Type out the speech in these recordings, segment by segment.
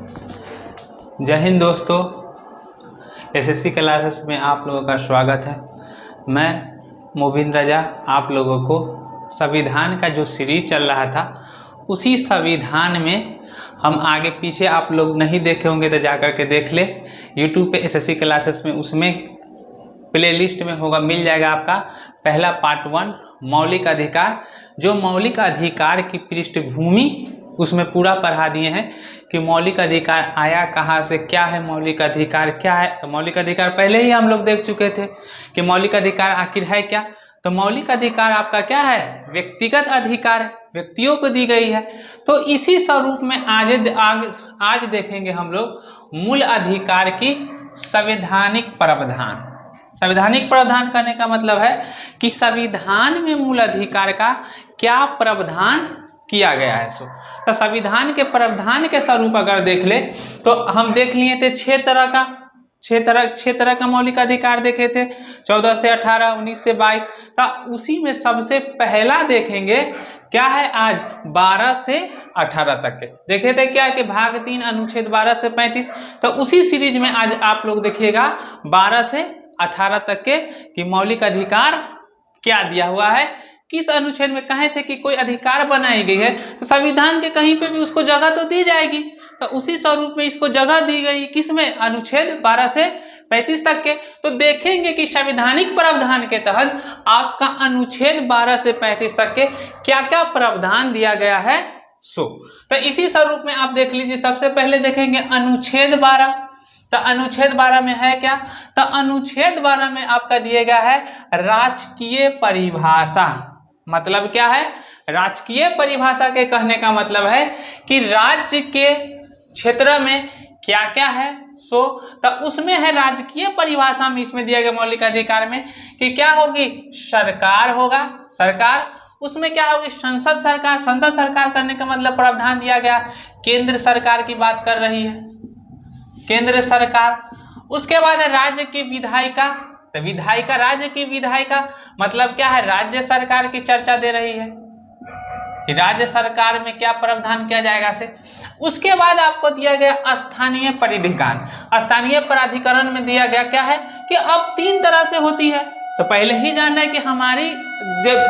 जय हिंद दोस्तों, SSC classes में आप लोगों का स्वागत है। मैं मुबीन रजा आप लोगों को संविधान का जो सीरीज चल रहा था उसी संविधान में हम आगे पीछे आप लोग नहीं देखे होंगे तो जा कर के देख ले। यूट्यूब पे एसएससी क्लासेस में उसमें प्लेलिस्ट में होगा, मिल जाएगा आपका पहला पार्ट 1 मौलिक अधिकार। जो मौलिक अधिकार की पृष्ठभूमि उसमें पूरा पढ़ा दिए हैं कि मौलिक अधिकार आया कहाँ से, क्या है मौलिक अधिकार, क्या है। तो मौलिक अधिकार पहले ही हम लोग देख चुके थे कि मौलिक अधिकार आखिर है क्या। तो मौलिक अधिकार आपका क्या है, व्यक्तिगत अधिकार है, व्यक्तियों को दी गई है। तो इसी स्वरूप में आज देखेंगे हम लोग मूल अधिकार की संवैधानिक प्रावधान। संवैधानिक प्रावधान करने का मतलब है कि संविधान में मूल अधिकार का क्या प्रावधान किया गया है। तो संविधान के प्रावधान के स्वरूप अगर देख ले तो हम देख लिए थे छह तरह का मौलिक अधिकार देखे थे, 14 से 18, 19 से 22। तो उसी में सबसे पहला देखेंगे क्या है आज 12 से 18 तक के देखे थे। क्या कि भाग 3 अनुच्छेद 12 से 35। तो उसी सीरीज में आज आप लोग देखिएगा 12 से 18 तक के कि मौलिक अधिकार क्या दिया हुआ है, किस अनुच्छेद में कहे थे कि कोई अधिकार बनाई गई है तो संविधान के कहीं पे भी उसको जगह तो दी जाएगी। तो उसी स्वरूप में इसको जगह दी गई किसमें, अनुच्छेद 12 से 35 तक के। तो देखेंगे कि संवैधानिक प्रावधान के तहत आपका अनुच्छेद 12 से 35 तक के क्या क्या प्रावधान दिया गया है। तो इसी स्वरूप में आप देख लीजिए। सबसे पहले देखेंगे अनुच्छेद 12। तो अनुच्छेद 12 में है क्या, तो अनुच्छेद 12 में आपका दिया गया है राजकीय परिभाषा। मतलब क्या है, राजकीय परिभाषा के कहने का मतलब है कि राज्य के क्षेत्र में क्या क्या है। तो उसमें है राजकीय परिभाषा में इसमें दिया गया मौलिक अधिकार में कि क्या होगी, सरकार होगा, सरकार। उसमें क्या होगी, संसद सरकार। संसद सरकार करने का मतलब प्रावधान दिया गया केंद्र सरकार की बात कर रही है, केंद्र सरकार। उसके बाद है राज्य की विधायिका। तो विधायिका, राज्य की विधायिका मतलब क्या है, राज्य सरकार की चर्चा दे रही है कि राज्य सरकार में क्या प्रावधान किया जाएगा से। उसके बाद आपको दिया गया स्थानीय प्राधिकरण। स्थानीय प्राधिकरण में दिया गया क्या है कि अब 3 तरह से होती है। तो पहले ही जानना है कि हमारी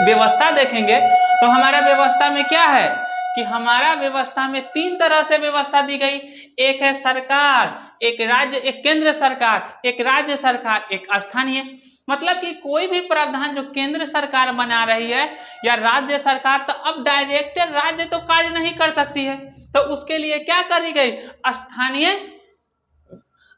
व्यवस्था देखेंगे तो हमारा व्यवस्था में क्या है कि हमारा व्यवस्था में 3 तरह से व्यवस्था दी गई। एक है सरकार, एक राज्य, एक केंद्र सरकार, एक राज्य सरकार, एक स्थानीय। मतलब कि कोई भी प्रावधान जो केंद्र सरकार बना रही है या राज्य सरकार, तो अब डायरेक्ट राज्य तो कार्य नहीं कर सकती है। तो उसके लिए क्या करी गई,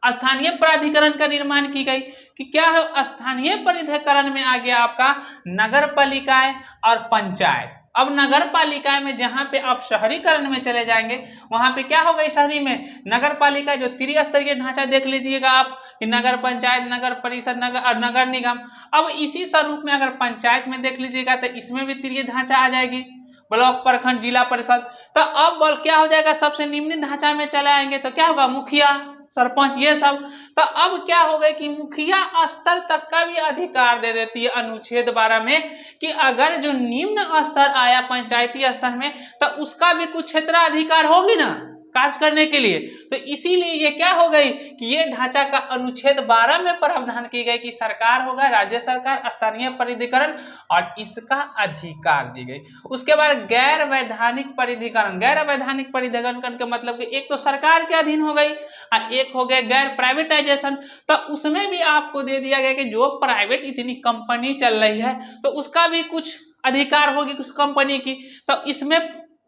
स्थानीय प्राधिकरण का निर्माण की गई कि क्या है, स्थानीय प्राधिकरण में आ गया आपका नगर पालिकाएं और पंचायत। अब नगर पालिका में जहां पे आप शहरीकरण में चले जाएंगे वहां पे क्या होगा, शहरी में नगर पालिका जो त्रिस्तरीय ढांचा देख लीजिएगा आप कि नगर पंचायत, नगर परिषद, नगर निगम। अब इसी स्वरूप में अगर पंचायत में देख लीजिएगा तो इसमें भी त्रिस्तरीय ढांचा आ जाएगी, ब्लॉक, प्रखंड, जिला परिषद। तो अब क्या हो जाएगा, सबसे निम्न ढांचा में चले आएंगे तो क्या होगा, मुखिया, सरपंच, ये सब। तो अब क्या हो गया कि मुखिया स्तर तक का भी अधिकार दे देती है अनुच्छेद 12 में कि अगर जो निम्न स्तर आया पंचायती स्तर में तो उसका भी कुछ क्षेत्राधिकार होगी ना कार्य करने के लिए। तो इसीलिए ये क्या हो गई कि ये ढांचा का अनुच्छेद 12 में प्रावधान की गई कि सरकार होगा, राज्य सरकार, स्थानीय प्राधिकरण और इसका अधिकार दी गई। उसके बाद गैर वैधानिक प्राधिकरण। गैर वैधानिक प्राधिकरण का मतलब कि एक तो सरकार के अधीन हो गई और एक हो गया गैर प्राइवेटाइजेशन। तो उसमें भी आपको दे दिया गया कि जो प्राइवेट इतनी कंपनी चल रही है तो उसका भी कुछ अधिकार होगी उस कंपनी की। तो इसमें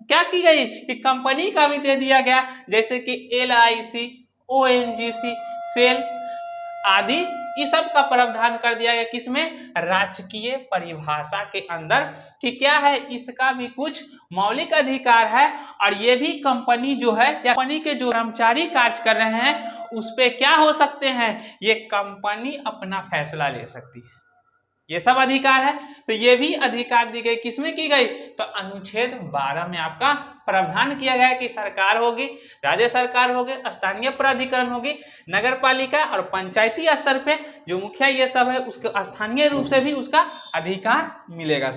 क्या की गई कि कंपनी का भी दे दिया गया, जैसे कि LIC, ONGC, सेल आदि, इस सब का प्रावधान कर दिया गया किसमें, राजकीय परिभाषा के अंदर कि क्या है, इसका भी कुछ मौलिक अधिकार है। और ये भी कंपनी जो है या कंपनी के जो कर्मचारी कार्य कर रहे हैं उस पे क्या हो सकते हैं, ये कंपनी अपना फैसला ले सकती है, ये सब अधिकार है। तो ये भी अधिकार दी गई, किसमें की गई, तो अनुच्छेद 12 में आपका प्रावधान किया गया कि सरकार होगी, राज्य सरकार होगी, स्थानीय प्राधिकरण होगी, नगर पालिका और पंचायती स्तर पे जो मुखिया ये सब है उसको स्थानीय रूप से भी उसका अधिकार मिलेगा।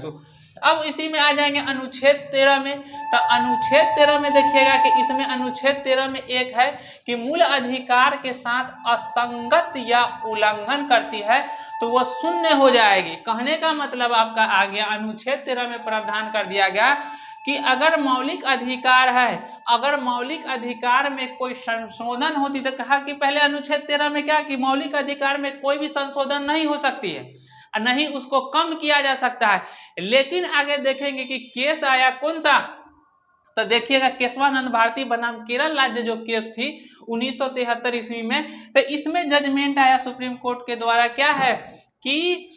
अब इसी में आ जाएंगे अनुच्छेद 13 में। तो अनुच्छेद 13 में देखिएगा कि इसमें अनुच्छेद 13 में एक है कि मूल अधिकार के साथ असंगत या उल्लंघन करती है तो वह शून्य हो जाएगी। कहने का मतलब आपका आ गया, अनुच्छेद 13 में प्रावधान कर दिया गया कि अगर मौलिक अधिकार है, अगर मौलिक अधिकार में कोई संशोधन होती, तो कहा कि पहले अनुच्छेद 13 में क्या कि मौलिक अधिकार में कोई भी संशोधन नहीं हो सकती है, नहीं उसको कम किया जा सकता है। लेकिन आगे देखेंगे कि केस आया कौन सा, तो देखिएगा केशवानंद भारती बनाम केरल राज्य जो केस थी 1973 ईस्वी में, तो इसमें जजमेंट आया सुप्रीम कोर्ट के द्वारा क्या है कि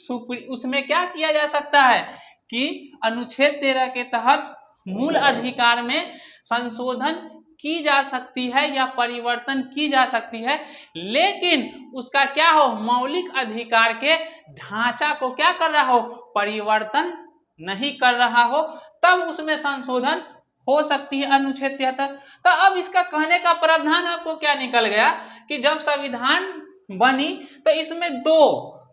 उसमें क्या किया जा सकता है कि अनुच्छेद 13 के तहत मूल अधिकार में संशोधन की जा सकती है या परिवर्तन की जा सकती है, लेकिन उसका क्या हो, मौलिक अधिकार के ढांचा को क्या कर रहा हो, परिवर्तन नहीं कर रहा हो, तब उसमें संशोधन हो सकती है अनुच्छेद 73। तो अब इसका कहने का प्रावधान आपको क्या निकल गया कि जब संविधान बनी तो इसमें दो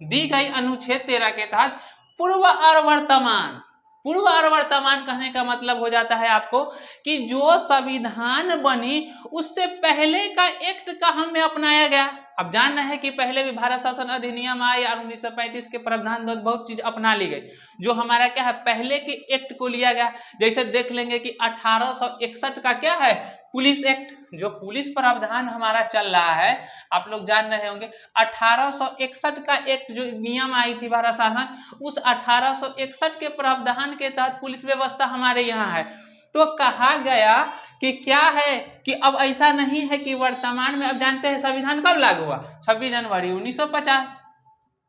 दी गई अनुच्छेद 13 के तहत पूर्व और वर्तमान। पूर्व और वर्तमान कहने का मतलब हो जाता है आपको कि जो संविधान बनी उससे पहले का एक्ट का हमें अपनाया गया। अब जानना है कि पहले भी भारत शासन अधिनियम आया और 1935 के प्रावधान बहुत चीज अपना ली गई, जो हमारा क्या है पहले के एक्ट को लिया गया। जैसे देख लेंगे कि 1861 का क्या है पुलिस एक्ट, जो पुलिस प्रावधान हमारा चल रहा है, आप लोग जान रहे होंगे 1861 का एक्ट जो नियम आई थी भारत शासन, उस 1861 के प्रावधान के तहत पुलिस व्यवस्था हमारे यहाँ है। तो कहा गया कि क्या है कि अब ऐसा नहीं है कि वर्तमान में, अब जानते हैं संविधान कब लागू हुआ, 26 जनवरी 1950।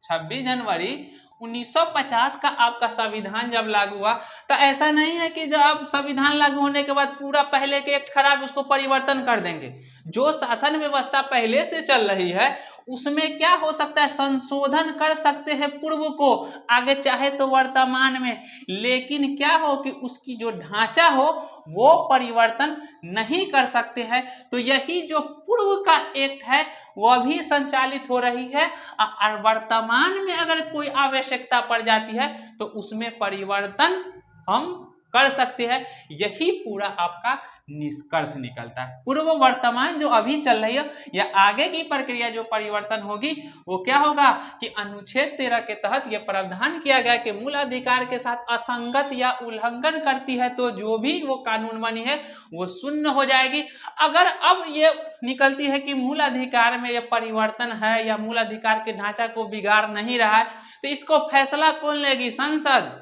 26 जनवरी 1950 का आपका संविधान जब लागू हुआ, तो ऐसा नहीं है कि जब संविधान लागू होने के बाद पूरा पहले के एक्ट खराब उसको परिवर्तन कर देंगे। जो शासन व्यवस्था पहले से चल रही है उसमें क्या हो सकता है, संशोधन कर सकते हैं पूर्व को आगे चाहे तो वर्तमान में, लेकिन क्या हो कि उसकी जो ढांचा हो वो परिवर्तन नहीं कर सकते हैं। तो यही जो पूर्व का एक्ट है वह भी संचालित हो रही है और वर्तमान में अगर कोई आवश्यकता पड़ जाती है तो उसमें परिवर्तन हम कर सकते हैं। यही पूरा आपका निष्कर्ष निकलता है। पूर्व वर्तमान जो अभी चल रही है या आगे की प्रक्रिया जो परिवर्तन होगी वो क्या होगा कि अनुच्छेद 13 के तहत यह प्रावधान किया गया कि मूल अधिकार के साथ असंगत या उल्लंघन करती है तो जो भी वो कानून बनी है वो शून्य हो जाएगी। अगर अब ये निकलती है कि मूल अधिकार में यह परिवर्तन है या मूल अधिकार के ढांचा को बिगाड़ नहीं रहा है, तो इसको फैसला कौन लेगी, संसद?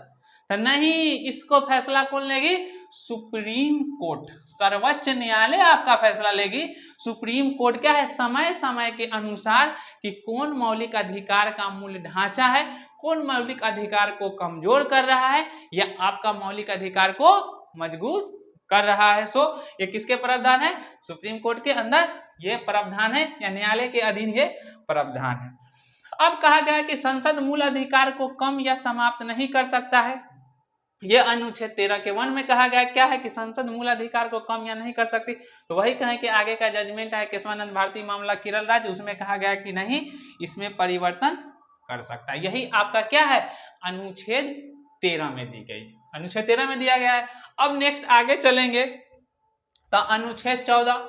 तो नहीं, इसको फैसला कौन लेगी, सुप्रीम कोर्ट, सर्वोच्च न्यायालय आपका फैसला लेगी। सुप्रीम कोर्ट क्या है, समय समय के अनुसार कि कौन मौलिक अधिकार का मूल ढांचा है, कौन मौलिक अधिकार को कमजोर कर रहा है या आपका मौलिक अधिकार को मजबूत कर रहा है। सो ये किसके प्रावधान है, सुप्रीम कोर्ट के अंदर ये प्रावधान है या न्यायालय के अधीन ये प्रावधान है। अब कहा गया कि संसद मूल अधिकार को कम या समाप्त नहीं कर सकता है। यह अनुच्छेद 13 के 1 में कहा गया क्या है कि संसद मूल अधिकार को कम या नहीं कर सकती। तो वही कहें कि आगे का जजमेंट है केशवानंद भारती मामला केरल राज्य, उसमें कहा गया कि नहीं, इसमें परिवर्तन कर सकता है। यही आपका क्या है अनुच्छेद 13 में दी गई, अनुच्छेद 13 में दिया गया है। अब नेक्स्ट आगे चलेंगे तो अनुच्छेद 14।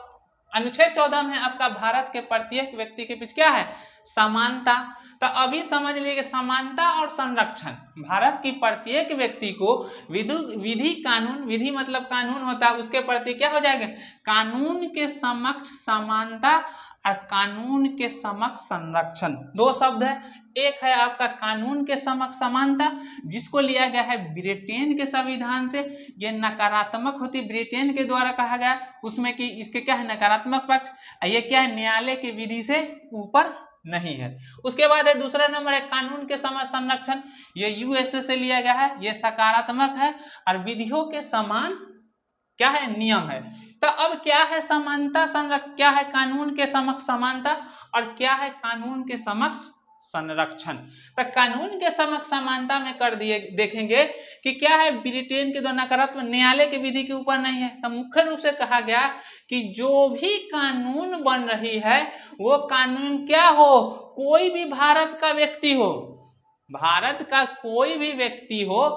अनुच्छेद 14 में आपका भारत के प्रत्येक व्यक्ति के बीच क्या है, समानता। तो अभी समझ लीजिए समानता और संरक्षण, भारत की प्रत्येक व्यक्ति को विधि कानून, विधि मतलब कानून होता है, उसके प्रति क्या हो जाएगा, कानून के समक्ष समानता और कानून के समक्ष संरक्षण, दो शब्द है। एक है आपका कानून के समक्ष समानता जिसको लिया गया है ब्रिटेन के संविधान से, ये नकारात्मक होती ब्रिटेन के द्वारा कहा गया, उसमें कि इसके क्या है नकारात्मक पक्ष, ये क्या है न्यायालय की विधि से ऊपर नहीं है। उसके बाद है दूसरा नंबर है कानून के समक्ष संरक्षण, ये यूएसए से लिया गया है, ये सकारात्मक है और विधियों के समान क्या है नियम है। तो अब क्या है समानता संरक्षण, क्या है कानून के समक्ष समानता और क्या है कानून के समक्ष संरक्षण। तो कानून के समक्ष समानता में कर दिए देखेंगे कि क्या है ब्रिटेन के द्वारा नकारात्मक न्यायालय की विधि के ऊपर नहीं है। तो मुख्य रूप से कहा गया कि जो भी कानून बन रही है वो कानून क्या हो, कोई भी भारत का व्यक्ति हो, भारत का कोई भी व्यक्ति हो,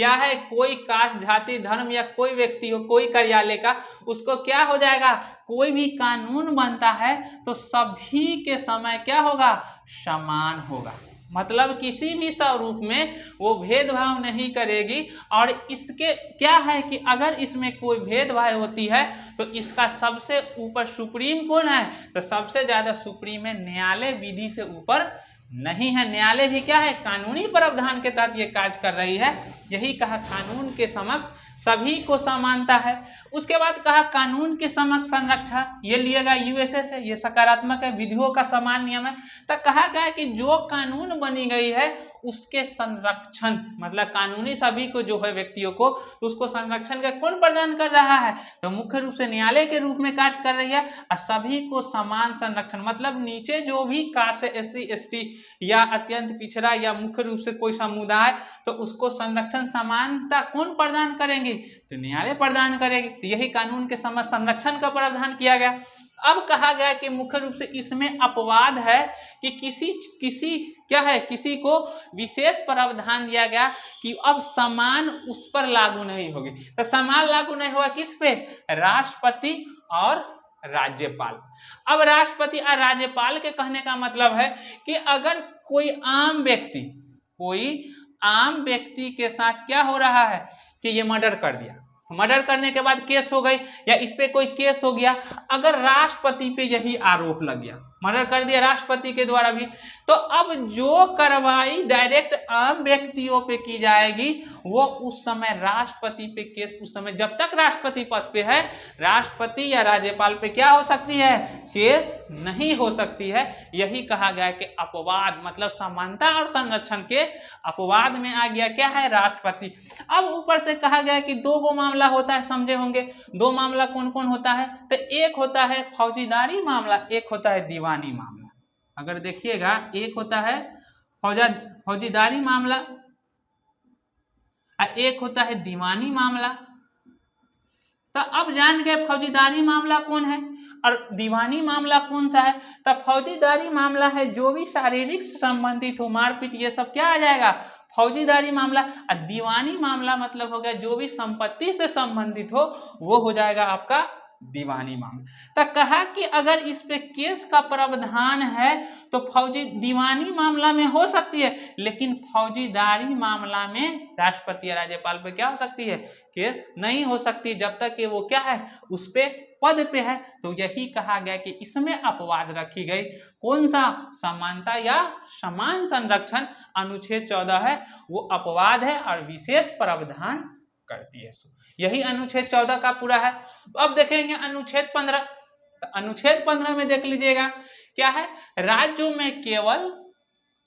क्या है, कोई कास्ट, जाति, धर्म या कोई व्यक्ति हो, कोई कार्यालय का, उसको क्या हो जाएगा, कोई भी कानून बनता है तो सभी के समय क्या होगा, समान होगा। मतलब किसी भी स्वरूप में वो भेदभाव नहीं करेगी। और इसके क्या है कि अगर इसमें कोई भेदभाव होती है तो इसका सबसे ऊपर सुप्रीम कौन है, तो सबसे ज्यादा सुप्रीम है न्यायालय, विधि से ऊपर नहीं है। न्यायालय भी क्या है, कानूनी प्रावधान के तहत ये कार्य कर रही है। यही कहा कानून के समक्ष सभी को समानता है। उसके बाद कहा कानून के समक्ष संरक्षण, ये लिएगा यूएसए से, ये सकारात्मक है, विधियों का समान नियम है। तो कहा गया कि जो कानून बनी गई है उसके संरक्षण, मतलब कानूनी सभी को जो है व्यक्तियों को, तो उसको संरक्षण का कौन प्रदान कर रहा है, तो मुख्य रूप से न्यायालय के रूप में कार्य कर रही है। और सभी को समान संरक्षण, मतलब नीचे जो भी कास्ट, एससी एसटी या अत्यंत पिछड़ा या मुख्य रूप से कोई समुदाय, तो उसको संरक्षण समानता कौन प्रदान करेंगे, तो न्यायालय प्रदान करेगी। तो यही कानून के समक्ष संरक्षण का प्रावधान किया गया। अब कहा गया कि मुख्य रूप से इसमें अपवाद है कि किसी क्या है, किसी को विशेष प्रावधान दिया गया कि अब समान उस पर लागू नहीं होगी। तो समान लागू नहीं होगा किस पे, राष्ट्रपति और राज्यपाल। अब राष्ट्रपति और राज्यपाल के कहने का मतलब है कि अगर कोई आम व्यक्ति के साथ क्या हो रहा है कि ये मर्डर कर दिया, मर्डर करने के बाद केस हो गई या इस पे कोई केस हो गया, अगर राष्ट्रपति पे यही आरोप लग गया, मर्डर कर दिया राष्ट्रपति के द्वारा भी, तो अब जो कार्रवाई डायरेक्ट आम व्यक्तियों पे की जाएगी वो उस समय राष्ट्रपति पे केस, उस समय जब तक राष्ट्रपति पद पे है, राष्ट्रपति या राज्यपाल पे क्या हो सकती है, केस नहीं हो सकती है। यही कहा गया कि अपवाद, मतलब समानता और संरक्षण के अपवाद में आ गया क्या है, राष्ट्रपति। अब ऊपर से कहा गया कि दो गो मामला होता है, समझे होंगे। दो मामला कौन कौन होता है, तो एक होता है फौजीदारी मामला, एक होता है दीवानी मामला। अगर देखिएगा, एक होता है फौजीदारी मामला और एक होता है दीवानी मामला। तो अब जान गए फौजीदारी मामला कौन है और दीवानी मामला कौन सा है। तो फौजीदारी मामला है जो भी शारीरिक से संबंधित हो, मारपीट, ये सब क्या आ जाएगा, फौजीदारी मामला। और दीवानी मामला मतलब हो गया जो भी संपत्ति से संबंधित हो, वो हो जाएगा आपका दीवानी मामला। तो कहा कि अगर इस पे केस का प्रावधान है तो फौजी दीवानी मामला में हो सकती है, लेकिन फौजीदारी मामला में राष्ट्रपति या राज्यपाल पे क्या हो सकती है, केस नहीं हो सकती, जब तक कि वो क्या है, उस पे पद पे है। तो यही कहा गया कि इसमें अपवाद रखी गई, कौन सा, समानता या समान संरक्षण अनुच्छेद 14 है, वो अपवाद है और विशेष प्रावधान करती है। यही अनुच्छेद 14 का पूरा है। अब देखेंगे अनुच्छेद 15। तो अनुच्छेद 15 में देख लीजिएगा क्या है, राज्यों में केवल,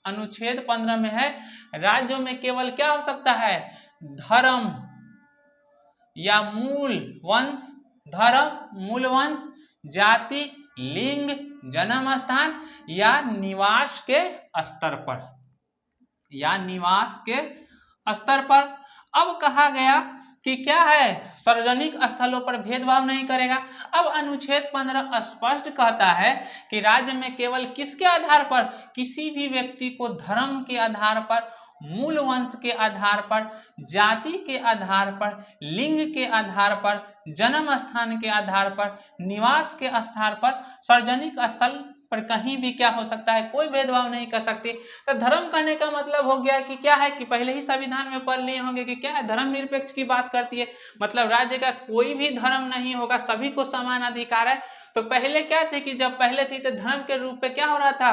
अनुच्छेद 15 में है, राज्यों में केवल क्या हो सकता है, धर्म या मूल वंश, धर्म, मूल वंश, जाति, लिंग, जन्म स्थान या निवास के स्तर पर, या निवास के स्तर पर। अब कहा गया कि क्या है, सार्वजनिक स्थलों पर भेदभाव नहीं करेगा। अब अनुच्छेद 15 स्पष्ट कहता है कि राज्य में केवल किसके आधार पर, किसी भी व्यक्ति को धर्म के आधार पर, मूल वंश के आधार पर, जाति के आधार पर, लिंग के आधार पर, जन्म स्थान के आधार पर, निवास के आधार पर, सार्वजनिक स्थल पर कहीं भी क्या हो सकता है, कोई भेदभाव नहीं कर सकते। तो धर्म कहने का मतलब हो गया कि क्या है, कि पहले ही संविधान में पढ़ लिए होंगे कि क्या है, धर्मनिरपेक्ष की बात करती है, मतलब राज्य का कोई भी धर्म नहीं होगा, सभी को समान अधिकार है। तो पहले क्या थे कि जब पहले थी तो धर्म के रूप पे क्या हो रहा था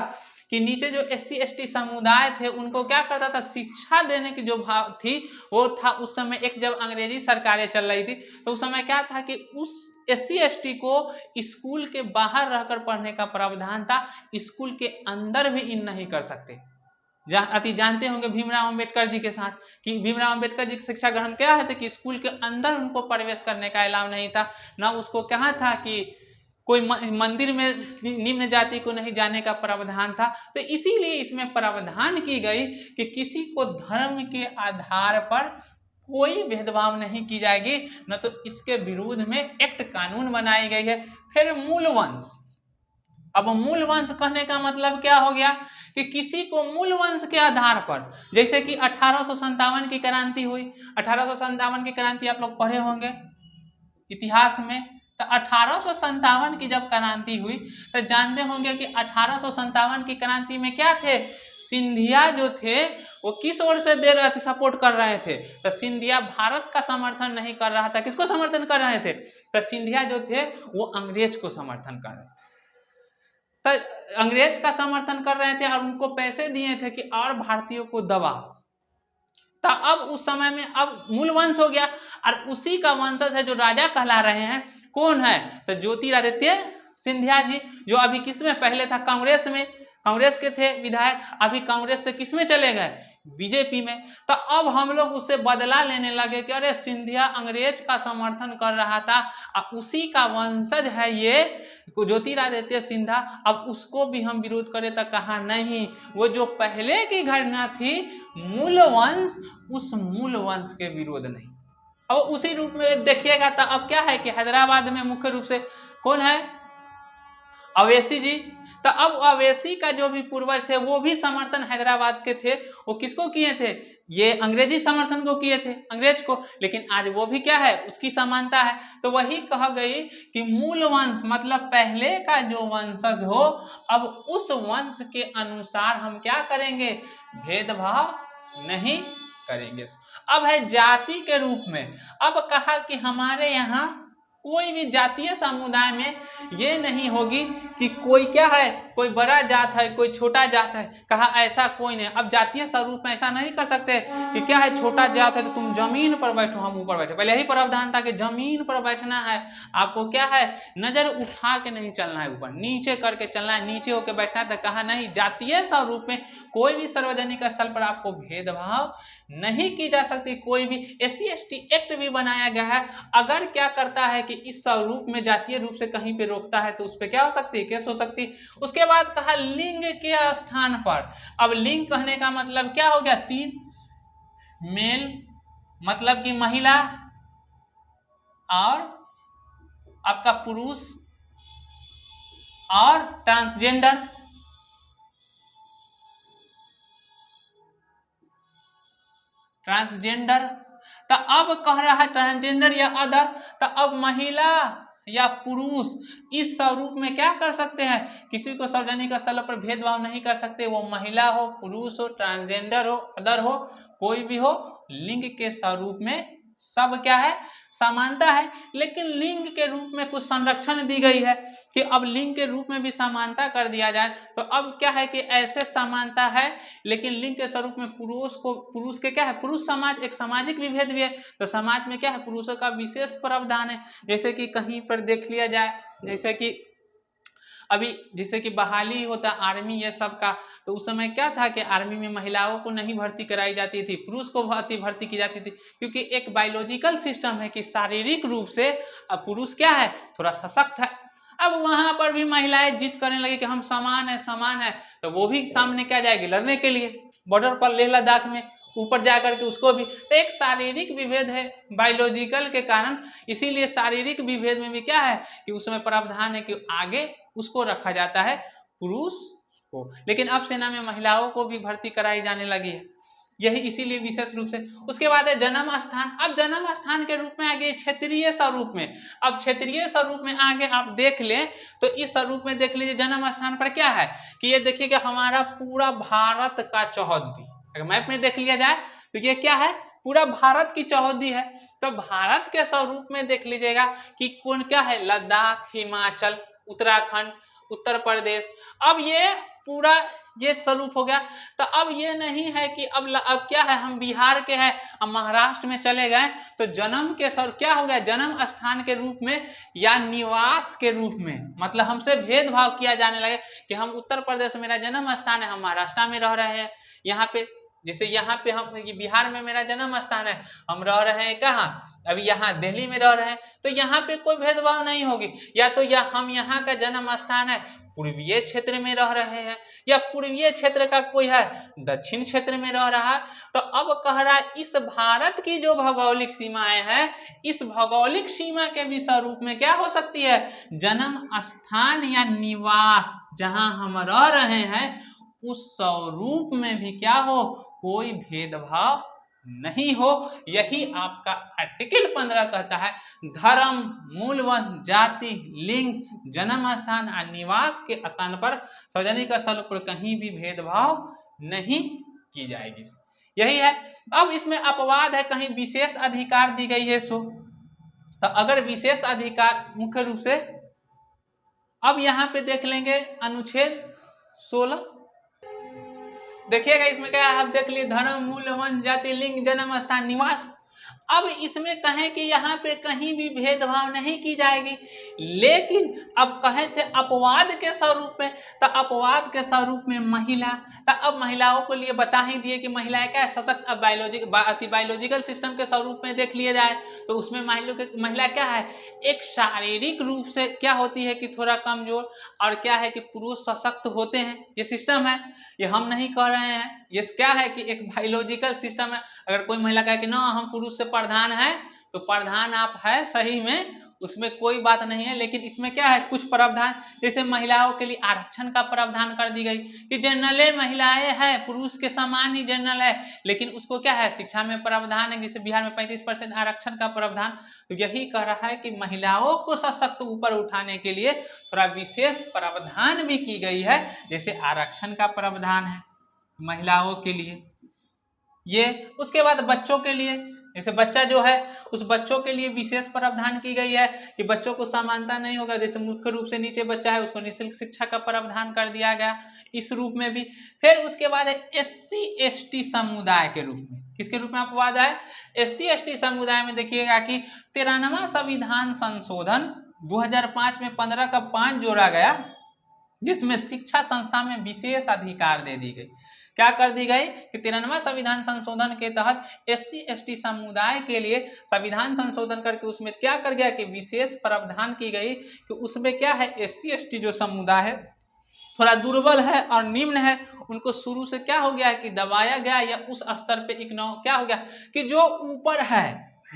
कि नीचे जो SC ST समुदाय थे उनको क्या करता था, शिक्षा देने की जो भाव थी वो था। उस समय एक जब अंग्रेजी सरकारें चल रही थी तो उस समय क्या था कि उस SC ST को स्कूल के बाहर रहकर पढ़ने का प्रावधान था, स्कूल के अंदर भी इन नहीं कर सकते। अति जानते होंगे भीमराव अंबेडकर जी के साथ कि भीमराव अंबेडकर जी की शिक्षा ग्रहण क्या है कि स्कूल के अंदर उनको प्रवेश करने का अलाव नहीं था, ना उसको कहा था कि कोई मंदिर में निम्न जाति को नहीं जाने का प्रावधान था। तो इसीलिए इसमें प्रावधान की गई कि किसी को धर्म के आधार पर कोई भेदभाव नहीं की जाएगी, न तो इसके विरोध में एक्ट कानून बनाई गई है। फिर मूल वंश, अब मूल वंश कहने का मतलब क्या हो गया कि किसी को मूल वंश के आधार पर, जैसे कि 1857 की क्रांति हुई। 1857 की क्रांति आप लोग पढ़े होंगे इतिहास में। तो 1857 की जब क्रांति हुई तो जानते होंगे कि 1857 की क्रांति में क्या थे, सिंधिया जो थे वो किस ओर से दे रहे थे, सपोर्ट कर रहे थे। तो सिंधिया भारत का समर्थन नहीं कर रहा था, किसको समर्थन कर रहे थे, तो सिंधिया जो थे वो अंग्रेज को समर्थन कर रहे थे। तो अंग्रेज का समर्थन कर रहे थे और उनको पैसे दिए थे कि और भारतीयों को दबाओ। तो अब उस समय में अब मूल वंश हो गया और उसी का वंशज है जो राजा कहला रहे हैं। कौन है, तो ज्योतिरादित्य सिंधिया जी, जो अभी किसमें पहले था कांग्रेस में, कांग्रेस के थे विधायक, अभी कांग्रेस से किसमें चले गए, बीजेपी में। तो अब हम लोग उससे बदला लेने लगे कि अरे सिंधिया अंग्रेज का समर्थन कर रहा था और उसी का वंशज है ये ज्योतिरादित्य सिंधिया, अब उसको भी हम विरोध करें। तो कहा नहीं, वो जो पहले की घटना थी मूल वंश, उस मूल वंश के विरोध नहीं। अब उसी रूप में देखिएगा तो अब क्या है कि हैदराबाद में मुख्य रूप से कौन है, अवैसी जी। तो अब अवैसी का जो भी पूर्वज थे वो भी समर्थन हैदराबाद के थे, वो किसको किए थे, ये अंग्रेजी समर्थन को किए थे, अंग्रेज को। लेकिन आज वो भी क्या है, उसकी समानता है। तो वही कहा गई कि मूल वंश मतलब पहले का जो वंशज हो, अब उस वंश के अनुसार हम क्या करेंगे, भेदभाव नहीं करेंगे। अब है जाति के रूप में, अब कहा कि हमारे यहाँ कोई भी जातीय समुदाय में ये नहीं होगी कि कोई क्या है, कोई बड़ा जात है कोई छोटा जात है, कहा ऐसा कोई नहीं। अब जातीय स्वरूप में ऐसा नहीं कर सकते कि क्या है, छोटा जात है तो तुम जमीन पर बैठो हम ऊपर बैठे। पहले यही प्रावधान था कि जमीन पर बैठना है, आपको क्या है, नजर उठा के नहीं चलना है, ऊपर नीचे करके चलना है, नीचे होकर बैठना है। तो कहा नहीं, जातीय स्वरूप में कोई भी सार्वजनिक स्थल पर आपको भेदभाव नहीं की जा सकती। कोई भी SC/ST एक्ट भी बनाया गया है, अगर क्या करता है कि इस स्वरूप में जातीय रूप से कहीं पे रोकता है तो उस पर क्या हो सकती है, केस हो सकती। उसके बाद कहा लिंग के स्थान पर, अब लिंग कहने का मतलब क्या हो गया, 3 मेल मतलब कि महिला और आपका पुरुष और ट्रांसजेंडर। ट्रांसजेंडर तो अब कह रहा है ट्रांसजेंडर या अदर, तो अब महिला या पुरुष इस स्वरूप में क्या कर सकते हैं, किसी को सार्वजनिक स्थलों पर भेदभाव नहीं कर सकते, वो महिला हो, पुरुष हो, ट्रांसजेंडर हो, अदर हो, कोई भी हो, लिंग के स्वरूप में सब क्या है, समानता है। लेकिन लिंग के रूप में कुछ संरक्षण दी गई है कि अब लिंग के रूप में भी समानता कर दिया जाए। तो अब क्या है कि ऐसे समानता है, लेकिन लिंग के स्वरूप में पुरुष के क्या है, पुरुष समाज एक सामाजिक विभेद भी है। तो समाज में क्या है, पुरुषों का विशेष प्रावधान है। जैसे कि कहीं पर देख लिया जाए, जैसे कि अभी जैसे कि बहाली होता आर्मी ये सब का, तो उस समय क्या था कि आर्मी में महिलाओं को नहीं भर्ती कराई जाती थी, पुरुष को भर्ती की जाती थी, क्योंकि एक बायोलॉजिकल सिस्टम है कि शारीरिक रूप से पुरुष क्या है, थोड़ा सशक्त है। अब वहां पर भी महिलाएं जिद करने लगी कि हम समान है, तो वो भी सामने क्या जाएगी, लड़ने के लिए बॉर्डर पर लेह लद्दाख में ऊपर जाकर के उसको भी। तो एक शारीरिक विभेद है बायोलॉजिकल के कारण, इसीलिए शारीरिक विभेद में भी क्या है कि उसमें प्रावधान है कि आगे उसको रखा जाता है पुरुष को। लेकिन अब सेना में महिलाओं को भी भर्ती कराई जाने लगी है, यही इसीलिए विशेष रूप से। उसके बाद है जन्म स्थान। अब जन्म स्थान के रूप में आगे क्षेत्रीय स्वरूप में, अब क्षेत्रीय स्वरूप में आगे आप देख लें तो इस स्वरूप में देख लीजिए जन्म स्थान पर क्या है कि ये देखिएगा हमारा पूरा भारत का चौहद्दी, अगर मैप में देख लिया जाए तो ये क्या है, पूरा भारत की चौहद्दी है। तो भारत के स्वरूप में देख लीजिएगा कि कौन क्या है, लद्दाख, हिमाचल, उत्तराखंड, उत्तर प्रदेश। अब ये पूरा ये स्वरूप हो गया। तो अब ये नहीं है कि अब क्या है, हम बिहार के हैं, अब महाराष्ट्र में चले गए तो जन्म के स्वरूप क्या हो गया, जन्म स्थान के रूप में या निवास के रूप में, मतलब हमसे भेदभाव किया जाने लगे कि हम उत्तर प्रदेश मेरा जन्म स्थान है, हम महाराष्ट्र में रह रहे हैं, यहाँ पे जैसे यहाँ पे हम, ये बिहार में मेरा जन्म स्थान है, हम रह रहे हैं कहाँ, अभी यहाँ दिल्ली में रह रहे हैं, तो यहाँ पे कोई भेदभाव नहीं होगी। या तो हम यहाँ का जन्म स्थान है पूर्वीय क्षेत्र में रह रहे हैं, या पूर्वीय क्षेत्र का कोई है दक्षिण क्षेत्र में रह रहा है, तो अब कह रहा है इस भारत की जो भौगोलिक सीमाएं हैं, इस भौगोलिक सीमा के भी स्वरूप में क्या हो सकती है, जन्म स्थान या निवास जहां हम रह रहे हैं उस स्वरूप में भी क्या हो, कोई भेदभाव नहीं हो। यही आपका आर्टिकल 15 कहता है, धर्म, मूल वन, जाति, लिंग, जन्म स्थान और निवास के स्थान पर, सार्वजनिक स्थलों पर कहीं भी भेदभाव नहीं की जाएगी। यही है। अब इसमें अपवाद है, कहीं विशेष अधिकार दी गई है सो, तो अगर विशेष अधिकार मुख्य रूप से, अब यहाँ पे देख लेंगे अनुच्छेद 16, देखिएगा इसमें क्या है, आप देख लिए धर्म, मूल, वन, जाति, लिंग, जन्म स्थान, निवास। अब इसमें कहें कि यहाँ पे कहीं भी भेदभाव नहीं की जाएगी, लेकिन अब कहे थे अपवाद के स्वरूप में, तो अपवाद के स्वरूप में महिला, तो अब महिलाओं को लिए बता ही दिए कि महिलाएं क्या है सशक्त, अब बायोलॉजिकल सिस्टम के स्वरूप में देख लिया जाए तो उसमें महिला क्या है, एक शारीरिक रूप से क्या होती है कि थोड़ा कमजोर, और क्या है कि पुरुष सशक्त होते हैं। ये सिस्टम है, ये हम नहीं कह रहे हैं, ये क्या है कि एक बायोलॉजिकल सिस्टम है। अगर कोई महिला कहे कि ना हम पुरुष से प्रधान है, तो प्रधान आप है सही में, उसमें कोई बात नहीं है, लेकिन इसमें क्या है कुछ प्रावधान, जैसे महिलाओं के लिए आरक्षण का प्रावधान कर दी गई कि जनरल महिलाएं हैं, पुरुष के समान ही जनरल है, लेकिन उसको क्या है शिक्षा में प्रावधान है, जैसे बिहार में 35% आरक्षण का प्रावधान। तो यही कह रहा है कि महिलाओं को सशक्त ऊपर उठाने के लिए थोड़ा विशेष प्रावधान भी की गई है, जैसे आरक्षण का प्रावधान है महिलाओं के लिए ये। उसके बाद बच्चों के लिए, जैसे बच्चा जो है उस बच्चों के लिए विशेष प्रावधान की गई है कि बच्चों को समानता नहीं होगा, जैसे मुख्य रूप से नीचे बच्चा है उसको निःशुल्क शिक्षा का प्रावधान कर दिया गया इस रूप में भी। फिर उसके बाद है SC ST समुदाय के रूप में, किसके रूप में अपवाद है, SC ST समुदाय में देखिएगा कि 93वां संविधान संशोधन 2005 में 15 का 5 जोड़ा गया, जिसमें शिक्षा संस्था में विशेष अधिकार दे दी गई। क्या कर दी गई कि 93वां संविधान संशोधन के तहत SC ST समुदाय के लिए संविधान संशोधन करके उसमें क्या कर गया कि विशेष प्रावधान की गई कि उसमें क्या है SC ST जो समुदाय है थोड़ा दुर्बल है और निम्न है, उनको शुरू से क्या हो गया कि दबाया गया, या उस स्तर पे क्या हो गया कि जो ऊपर है,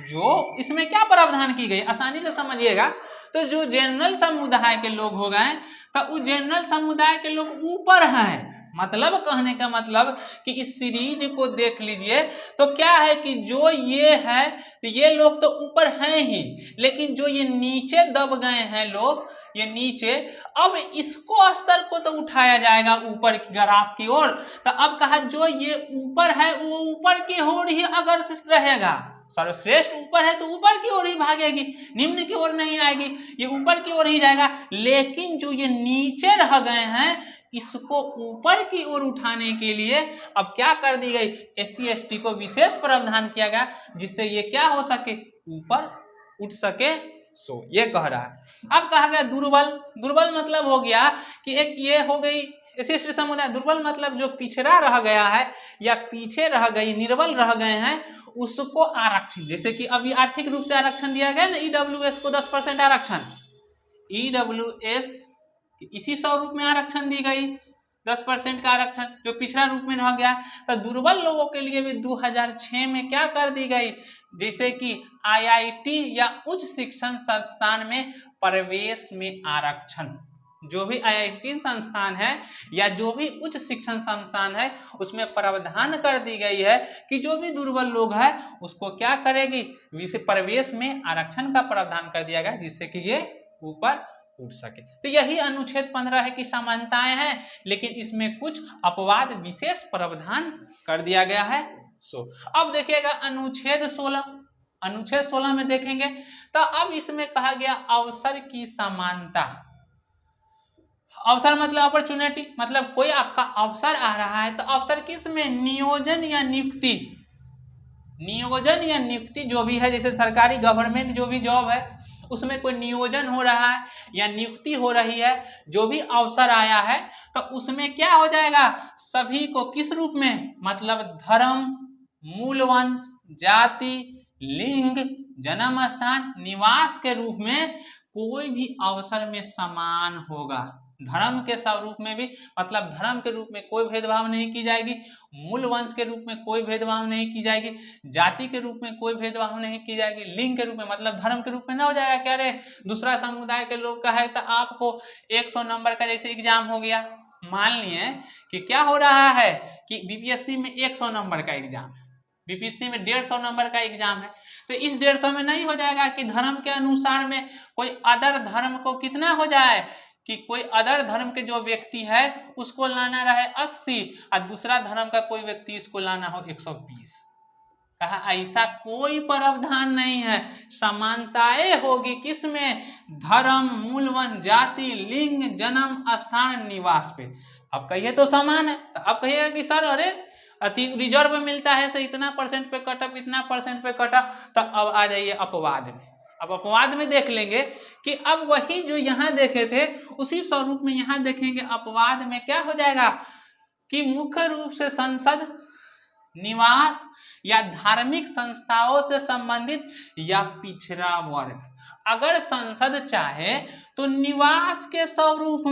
जो इसमें क्या प्रावधान की गई आसानी से समझिएगा, तो जो जनरल समुदाय के लोग हो गए, तो उस जनरल समुदाय के लोग ऊपर हैं। मतलब कहने का मतलब कि इस सीरीज को देख लीजिए तो क्या है कि जो ये है ये लोग तो ऊपर हैं ही, लेकिन जो ये नीचे दब गए हैं लोग, ये नीचे, अब इसको स्तर को तो उठाया जाएगा ऊपर की ग्राफ की ओर। तो अब कहा जो ये ऊपर है वो ऊपर की ओर ही अगर रहेगा, सर्वश्रेष्ठ ऊपर है तो ऊपर की ओर ही भागेगी, निम्न की ओर नहीं आएगी, ये ऊपर की ओर ही जाएगा। लेकिन जो ये नीचे रह गए हैं इसको ऊपर की ओर उठाने के लिए अब क्या कर दी गई, SC ST को विशेष प्रावधान किया गया, जिससे ये क्या हो सके ऊपर उठ सके। सो ये कह रहा है। अब कहा गया दुर्बल, दुर्बल मतलब हो गया कि एक ये हो गई SC ST समुदाय, दुर्बल मतलब जो पिछड़ा रह गया है या पीछे रह गई, निर्बल रह गए हैं, उसको आरक्षण, जैसे कि अभी आर्थिक रूप से आरक्षण दिया गया ना, EWS को 10% आरक्षण, EWS इसी स्वरूप में आरक्षण दी गई 10% का आरक्षण जो पिछड़ा रूप में रह गया। तो दुर्बल लोगों के लिए भी 2006 में क्या कर दी गई, जैसे कि IIT या उच्च शिक्षण संस्थान में प्रवेश में आरक्षण, जो भी IIT संस्थान है या जो भी उच्च शिक्षण संस्थान है उसमें प्रावधान कर दी गई है कि जो भी दुर्बल लोग है उसको क्या करेगी, प्रवेश में आरक्षण का प्रावधान कर दिया गया, जिससे कि ये ऊपर उठ सके। तो यही अनुच्छेद 15 है कि समानताएं हैं, लेकिन इसमें कुछ अपवाद विशेष प्रावधान कर दिया गया है। अब देखिएगा अनुच्छेद 16, अनुच्छेद 16 में देखेंगे तो अब इसमें कहा गया अवसर की समानता। अवसर मतलब अपॉर्चुनिटी, मतलब कोई आपका अवसर आ रहा है तो अवसर किस में, नियोजन या नियुक्ति, नियोजन या नियुक्ति जो भी है, जैसे सरकारी गवर्नमेंट जो भी जॉब है उसमें कोई नियोजन हो रहा है या नियुक्ति हो रही है, जो भी अवसर आया है, तो उसमें क्या हो जाएगा, सभी को किस रूप में, मतलब धर्म, मूल वंश, जाति, लिंग, जन्म स्थान, निवास के रूप में कोई भी अवसर में समान होगा। धर्म के स्वरूप में भी, मतलब धर्म के रूप में कोई भेदभाव नहीं की जाएगी, मूल वंश के रूप में कोई भेदभाव नहीं की जाएगी, जाति के रूप में कोई भेदभाव नहीं की जाएगी, लिंग के रूप में, मतलब धर्म के रूप में ना हो जाएगा क्या रे दूसरा समुदाय के लोग का है तो आपको 100 नंबर का जैसे एग्जाम हो गया, मान लिए कि क्या हो रहा है कि बीपीएससी में 100 नंबर का एग्जाम है, बीपीएससी में 150 नंबर का एग्जाम है, तो इस 150 में नहीं हो जाएगा कि धर्म के अनुसार में कोई अदर धर्म को कितना हो जाए कि कोई अदर धर्म के जो व्यक्ति है उसको लाना रहे 80 और दूसरा धर्म का कोई व्यक्ति इसको लाना हो 120। कहा ऐसा कोई प्रावधान नहीं है, समानताएं होगी किसमें, धर्म, मूल वंश, जाति, लिंग, जन्म स्थान, निवास पे। अब कहिए तो समान है, तो अब कहिएगा कि सर अरे अति रिजर्व मिलता है से इतना परसेंट पे कटअप, इतना परसेंट पे कटअप, तो अब आ जाइए अपवाद में। अब अपवाद में देख लेंगे कि अब वही जो यहाँ देखे थे उसी स्वरूप में यहाँ देखेंगे। अपवाद में क्या हो जाएगा कि मुख्य रूप से संसद, निवास या धार्मिक संस्थाओं से संबंधित या पिछड़ा वर्ग। अगर संसद चाहे तो निवास के स्वरूप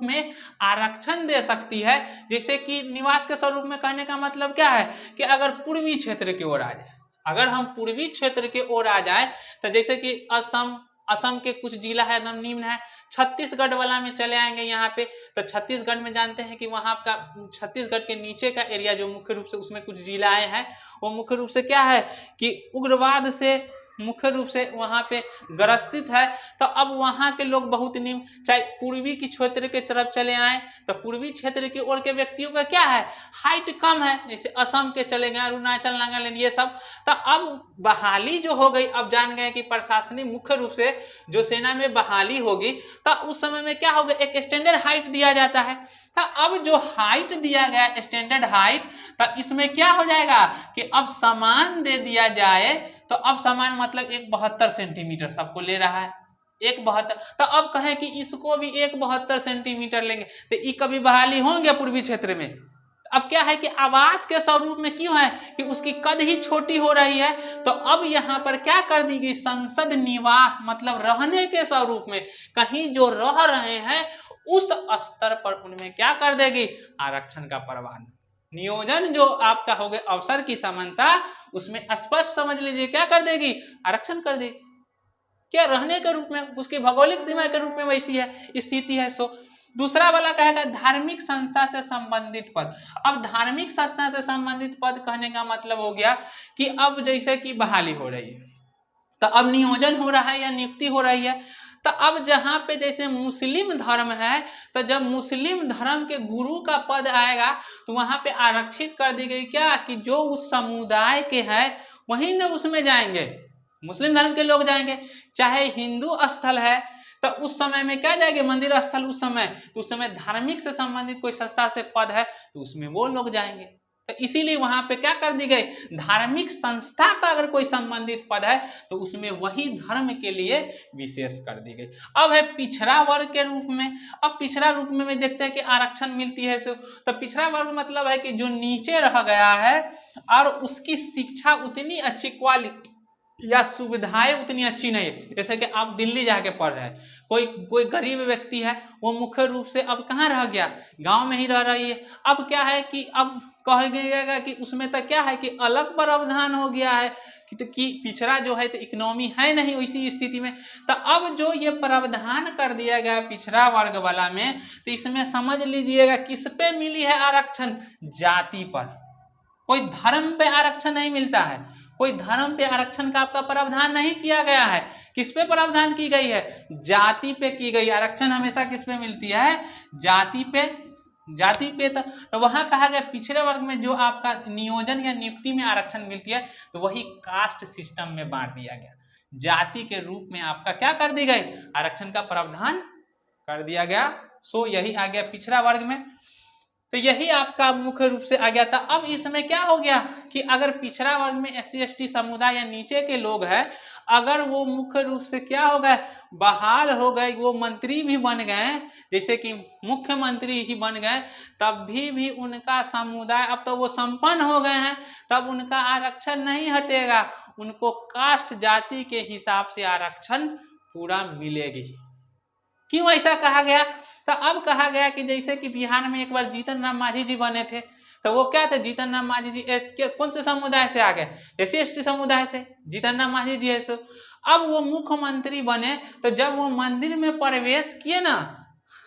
में आरक्षण दे सकती है। जैसे कि निवास के स्वरूप में कहने का मतलब क्या है कि अगर पूर्वी क्षेत्र की ओर आ जाए, अगर हम पूर्वी क्षेत्र के ओर आ जाए तो जैसे कि असम के कुछ जिला है एकदम निम्न है, छत्तीसगढ़ वाला में चले आएंगे यहाँ पे, तो छत्तीसगढ़ में जानते हैं कि वहाँ का छत्तीसगढ़ के नीचे का एरिया जो मुख्य रूप से उसमें कुछ जिलाएं हैं, वो मुख्य रूप से क्या है कि उग्रवाद से मुख्य रूप से वहाँ पे ग्रसित है। तो अब वहाँ के लोग बहुत निम्न, चाहे पूर्वी की क्षेत्र के तरफ चले आए तो पूर्वी क्षेत्र की ओर के व्यक्तियों का क्या है, हाइट कम है, जैसे असम के चले गए, अरुणाचल, नागालैंड, ये सब। तो अब बहाली जो हो गई, अब जान गए कि प्रशासनिक मुख्य रूप से जो सेना में बहाली होगी तो उस समय में क्या होगा, एक स्टैंडर्ड हाइट दिया जाता है। तो अब जो हाइट दिया गया स्टैंडर्ड हाइट, तो इसमें क्या हो जाएगा कि अब समान दे दिया जाए, तो अब समान मतलब 172 सेंटीमीटर सबको ले रहा है, 172। तो अब कहें कि इसको भी 172 सेंटीमीटर लेंगे तो ये कभी बहाली होंगे पूर्वी क्षेत्र में। अब क्या है कि आवास के स्वरूप में क्यों है कि उसकी कद ही छोटी हो रही है, तो अब यहाँ पर क्या कर दी गई, संसद निवास मतलब रहने के स्वरूप में कहीं जो रह रहे हैं उस स्तर पर उनमें क्या कर देगी, आरक्षण का प्रावधान। नियोजन जो आपका हो गया अवसर की समानता, उसमें स्पष्ट समझ लीजिए क्या कर देगी, आरक्षण कर देगी। क्या रहने के रूप में उसकी भौगोलिक सीमा के रूप में वैसी है स्थिति है। सो दूसरा वाला कहेगा धार्मिक संस्था से संबंधित पद। अब धार्मिक संस्था से संबंधित पद कहने का मतलब हो गया कि अब जैसे कि बहाली हो रही है तो अब नियोजन हो रहा है या नियुक्ति हो रही है, तो अब जहाँ पे जैसे मुस्लिम धर्म है तो जब मुस्लिम धर्म के गुरु का पद आएगा तो वहाँ पे आरक्षित कर दी गई क्या कि जो उस समुदाय के हैं वहीं न उसमें जाएंगे, मुस्लिम धर्म के लोग जाएंगे। चाहे हिंदू स्थल है तो उस समय में क्या जाएंगे, मंदिर स्थल उस समय, तो उस समय धार्मिक से संबंधित कोई संस्था से पद है तो उसमें वो लोग जाएंगे। तो इसीलिए वहां पे क्या कर दी गई, धार्मिक संस्था का अगर कोई संबंधित पद है तो उसमें वही धर्म के लिए विशेष कर दी गई। अब है पिछड़ा वर्ग के रूप में। अब पिछड़ा रूप में देखते हैं कि आरक्षण मिलती है, तो पिछड़ा वर्ग मतलब है कि जो नीचे रह गया है और उसकी शिक्षा उतनी अच्छी क्वालिटी या सुविधाएं उतनी अच्छी नहीं है। जैसे कि आप दिल्ली जाके पढ़ रहे हैं, कोई गरीब व्यक्ति है वो मुख्य रूप से अब कहाँ रह गया, गांव में ही रह रही है। अब क्या है कि अब कह गया कि उसमें तो क्या है कि अलग प्रावधान हो गया है कि पिछड़ा जो है तो इकोनॉमी है नहीं उसी स्थिति में। तो अब जो ये प्रावधान कर दिया गया पिछड़ा वर्ग वाला में, तो इसमें समझ लीजिएगा किस पे मिली है आरक्षण, जाति पर। कोई धर्म पे आरक्षण नहीं मिलता है, कोई धर्म पे आरक्षण का आपका प्रावधान नहीं किया गया है। किस पे प्रावधान की गई है, जाति पे की गई। आरक्षण हमेशा किस पे मिलती है, जाति पे। तो वहां कहा गया पिछड़े वर्ग में जो आपका नियोजन या नियुक्ति में आरक्षण मिलती है तो वही कास्ट सिस्टम में बांट दिया गया, जाति के रूप में आपका क्या कर दी गई, आरक्षण का प्रावधान कर दिया गया। सो यही आ गया पिछड़ा वर्ग में। तो यही आपका मुख्य रूप से आ गया था। अब इसमें क्या हो गया कि अगर पिछड़ा वर्ग में SC ST समुदाय या नीचे के लोग हैं, अगर वो मुख्य रूप से क्या हो गए, बहाल हो गए, वो मंत्री भी बन गए, जैसे कि मुख्यमंत्री ही बन गए, तब भी उनका समुदाय, अब तो वो संपन्न हो गए हैं, तब उनका आरक्षण नहीं हटेगा, उनको कास्ट जाति के हिसाब से आरक्षण पूरा मिलेगी। क्यों ऐसा कहा गया? तो अब कहा गया कि जैसे कि बिहार में एक बार जीतन राम मांझी जी बने थे, तो वो क्या थे, जीतन राम मांझी जी कौन से समुदाय से आ गए, SC ST समुदाय से जीतन राम मांझी जी है। सो अब वो मुख्यमंत्री बने, तो जब वो मंदिर में प्रवेश किए ना,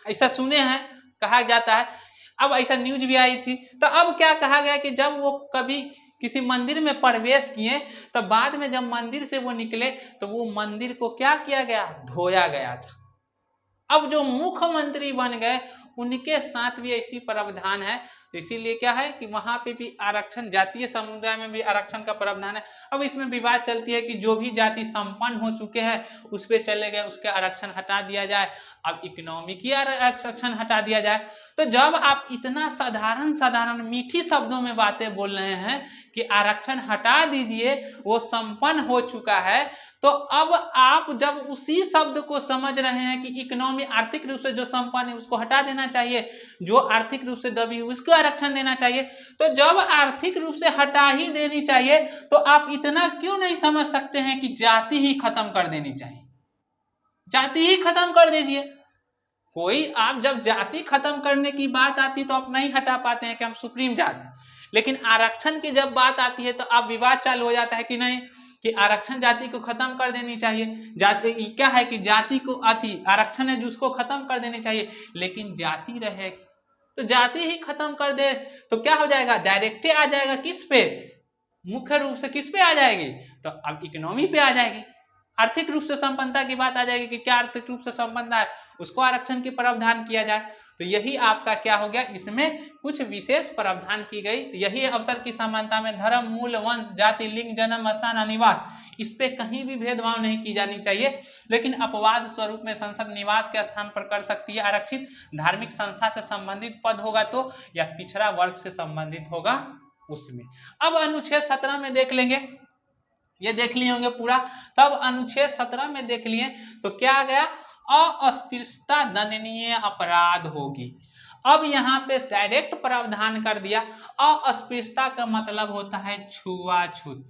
ऐसा सुने हैं, कहा जाता है, अब ऐसा न्यूज भी आई थी, तो अब क्या कहा गया कि जब वो कभी किसी मंदिर में प्रवेश किए, तो बाद में जब मंदिर से वो निकले, तो वो मंदिर को क्या किया गया, धोया गया था। अब जो मुख्यमंत्री बन गए, उनके साथ भी ऐसी प्रावधान है, इसीलिए क्या है कि वहां पे भी आरक्षण, जातीय समुदाय में भी आरक्षण का प्रावधान है। अब इसमें विवाद चलती है कि जो भी जाति संपन्न हो चुके हैं उस पे चले गए, उसके आरक्षण हटा दिया जाए, अब इकोनॉमिक आरक्षण हटा दिया जाए। तो जब आप इतना साधारण मीठी शब्दों में बातें बोल रहे हैं कि आरक्षण हटा दीजिए, वो संपन्न हो चुका है, तो अब आप जब उसी शब्द को समझ रहे हैं कि इकोनॉमी, आर्थिक रूप से जो संपन्न है उसको हटा देना चाहिए, जो आर्थिक रूप से दबी हुई उसको आरक्षण देना चाहिए, तो जब आर्थिक रूप से हटा ही देनी चाहिए, तो आप इतना क्यों नहीं समझ सकते हैं कि जाति ही खत्म कर देनी चाहिए, जाति ही खत्म कर दीजिए। कोई, आप जब जाति खत्म करने की बात आती तो आप नहीं हटा पाते हैं कि हम सुप्रीम जाति, लेकिन आरक्षण की जब बात आती है तो आप विवाद चालू हो जाता है कि नहीं, कि आरक्षण जाति को खत्म कर देनी चाहिए। जाति क्या है कि जाति को आरक्षण है जिसको खत्म कर देनी चाहिए, लेकिन जाति रहेगी तो जाति ही खत्म कर दे तो क्या हो जाएगा, डायरेक्ट आ जाएगा किस पे, मुख्य रूप से किस पे आ जाएगी, तो अब इकोनॉमी पे आ जाएगी, आर्थिक रूप से संपन्नता की बात आ जाएगी कि क्या आर्थिक रूप से संपन्न है उसको आरक्षण की प्रावधान किया जाए। तो यही आपका क्या हो गया, इसमें कुछ विशेष प्रावधान की गई। तो यही अवसर की समानता में धर्म, मूल, वंश, जाति, लिंग, जन्म स्थान, निवास, इस पे कहीं भी भेदभाव नहीं की जानी चाहिए, लेकिन अपवाद स्वरूप में संसद निवास के स्थान पर कर सकती है, आरक्षित धार्मिक संस्था से संबंधित पद होगा तो, या पिछड़ा वर्ग से संबंधित होगा उसमें। अब अनुच्छेद 17 में देख लेंगे, ये देख लिए होंगे पूरा, तब अनुच्छेद 17 में देख लिए तो क्या आ गया, अस्पृश्यता दंडनीय अपराध होगी। अब यहाँ पे डायरेक्ट प्रावधान कर दिया, अस्पृश्यता का मतलब होता है छुआछूत,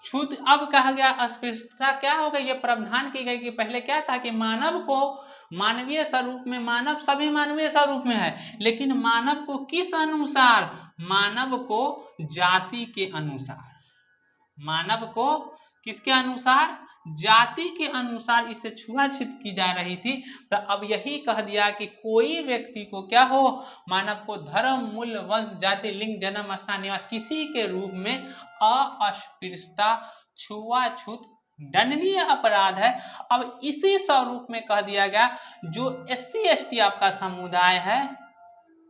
छूत। अब कहा गया अस्पृश्यता क्या हो गई, ये प्रावधान की गई कि पहले क्या था कि मानव को मानवीय स्वरूप में, मानव सभी मानवीय स्वरूप में है, लेकिन मानव को किस अनुसार, मानव को जाति के अनुसार, मानव को किसके अनुसार, जाति के अनुसार इसे छुआछूत की जा रही थी। तो अब यही कह दिया कि कोई व्यक्ति को क्या हो, मानव को धर्म, मूल, वंश, जाति, लिंग, जन्म स्थान, निवास किसी के रूप में अस्पृश्यता, छुआछूत दंडनीय अपराध है। अब इसी स्वरूप में कह दिया गया जो SC ST आपका समुदाय है,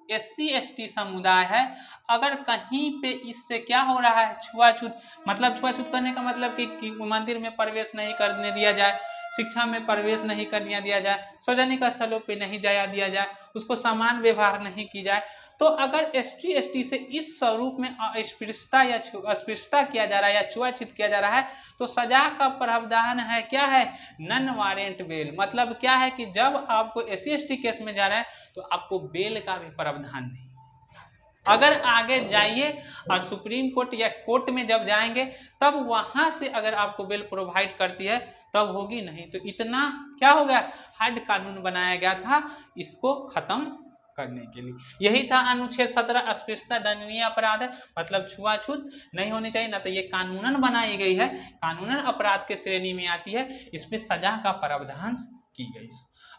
SC ST समुदाय है, अगर कहीं पे इससे क्या हो रहा है, छुआछूत, मतलब छुआछूत करने का मतलब कि मंदिर में प्रवेश नहीं करने दिया जाए, शिक्षा में प्रवेश नहीं करने दिया जाए, सार्वजनिक स्थलों पे नहीं जाया दिया जाए, उसको समान व्यवहार नहीं की जाए, तो अगर SC ST से इस स्वरूप में अस्पृश्यता या अस्पृश्यता किया जा रहा है या छुआछूत किया जा रहा है, तो सजा का प्रावधान है, क्या है, नन वारंट बेल। मतलब क्या है कि जब आपको SC ST केस में जा रहा है तो आपको बेल का भी प्रावधान नहीं, अगर आगे जाइए और सुप्रीम कोर्ट या कोर्ट में जब जाएंगे तब वहां से अगर आपको बेल प्रोवाइड करती है तब होगी, नहीं तो इतना क्या हो गया, हार्ड कानून बनाया गया था इसको खत्म करने के लिए। यही था अनुच्छेद 17, अस्पृश्यता दंडनीय अपराध है, मतलब छुआछूत नहीं होनी चाहिए, ना तो ये कानूनन बनाई गई है, कानूनन अपराध के श्रेणी में आती है, इसमें सजा का प्रावधान की गई।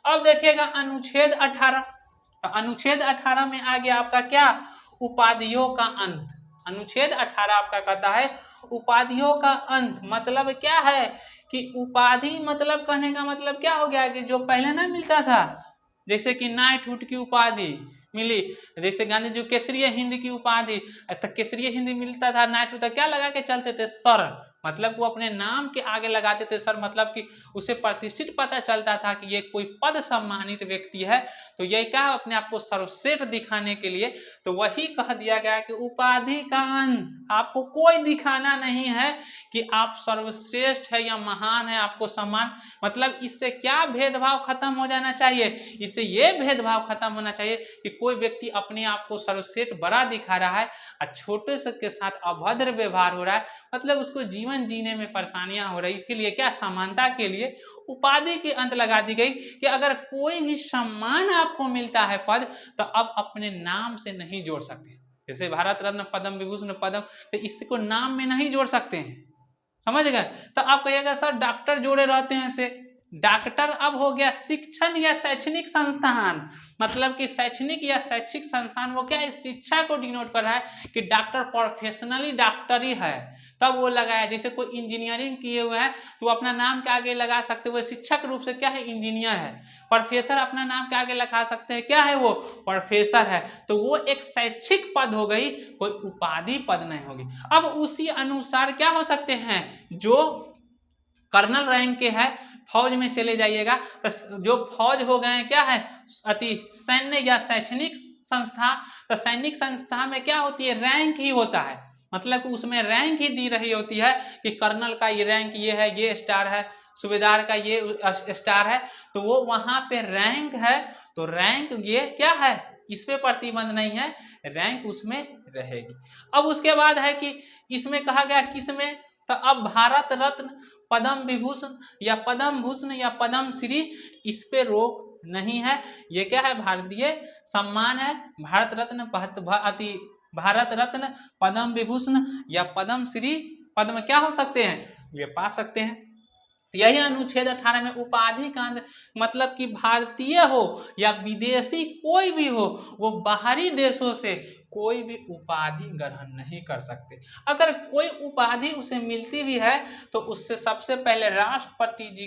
अब देखिएगा अनुच्छेद 18, तो अनुच्छेद 18 में आ गया आपका क्या, उपाधियों का अंत। अनुच्छेद 18 आपका कहता है उपाधियों का अंत, मतलब क्या है कि उपाधि, मतलब कहने का मतलब क्या हो गया कि जो पहले ना मिलता था, जैसे कि नाइटहुड की उपाधि मिली, जैसे गांधी जी केसरीय हिंद की उपाधि, तो केसरीय हिंद मिलता था, नाइटहुड क्या लगा के चलते थे, सर, मतलब वो अपने नाम के आगे लगाते थे सर, मतलब कि उसे प्रतिष्ठित पता चलता था कि ये कोई पद सम्मानित व्यक्ति है, तो ये क्या अपने आप को सर्वश्रेष्ठ दिखाने के लिए, तो वही कह दिया गया कि उपाधि का अंत, आपको कोई दिखाना नहीं है कि आप सर्वश्रेष्ठ है या महान है, आपको सम्मान, मतलब इससे क्या भेदभाव खत्म हो जाना चाहिए, इससे ये भेदभाव खत्म होना चाहिए कि कोई व्यक्ति अपने आप को सर्वश्रेष्ठ बड़ा दिखा रहा है और छोटे से के साथ अभद्र व्यवहार हो रहा है, मतलब उसको जीवन जीने में परेशानियां हो रही, इसके लिए क्या समानता के लिए उपाधि के अंत लगा दी गई कि अगर कोई भी सम्मान आपको मिलता है पद, तो अब अपने नाम से नहीं जोड़ सकते, जैसे भारत रत्न, पद्म विभूषण, पद्म, तो इसको नाम में नहीं जोड़ सकते हैं, समझ गए। तो आप कहिएगा सर डॉक्टर जोड़े रहते हैं से, डॉक्टर अब हो गया शिक्षण या शैक्षणिक संस्थान, मतलब कि शैक्षणिक या शैक्षिक संस्थान, वो क्या है, शिक्षा को डिनोट कर रहा है कि डॉक्टर प्रोफेशनली डॉक्टर ही है, तब वो लगाया। जैसे कोई इंजीनियरिंग किए हुए हैं तो अपना नाम के आगे लगा सकते हो शिक्षक रूप से क्या है, इंजीनियर है। प्रोफेसर अपना नाम के आगे लगा सकते हैं, क्या है वो, प्रोफेसर है। तो वो एक शैक्षिक पद हो गई, कोई उपाधि पद नहीं होगी। अब उसी अनुसार क्या हो सकते हैं, जो कर्नल रैंक के है, फौज में चले जाइएगा तो जो फौज हो गए क्या है, अति सैन्य या शैक्षणिक संस्था, तो सैनिक संस्था में क्या होती है, रैंक ही होता है, मतलब कि उसमें रैंक ही दी रही होती है कि कर्नल का ये रैंक ये है, ये स्टार है, सूबेदार का ये स्टार है, तो वो वहां पे रैंक है, तो रैंक ये क्या है, इस पे प्रतिबंध नहीं है, रैंक उसमें रहेगी। अब उसके बाद है कि इसमें कहा गया किसमें, तो अब भारत रत्न, पद्म विभूषण या पद्म भूषण या पद्म श्री, इस पे रोक नहीं है, ये क्या है, भारतीय सम्मान है। भारत रत्न, भारत रत्न, पद्म विभूषण या पद्म श्री, पद्म क्या हो सकते हैं, ये पा सकते हैं। यही अनुच्छेद 18 में उपाधि का मतलब कि भारतीय हो या विदेशी कोई भी हो, वो बाहरी देशों से कोई भी उपाधि ग्रहण नहीं कर सकते। अगर कोई उपाधि उसे मिलती भी है तो उससे सबसे पहले राष्ट्रपति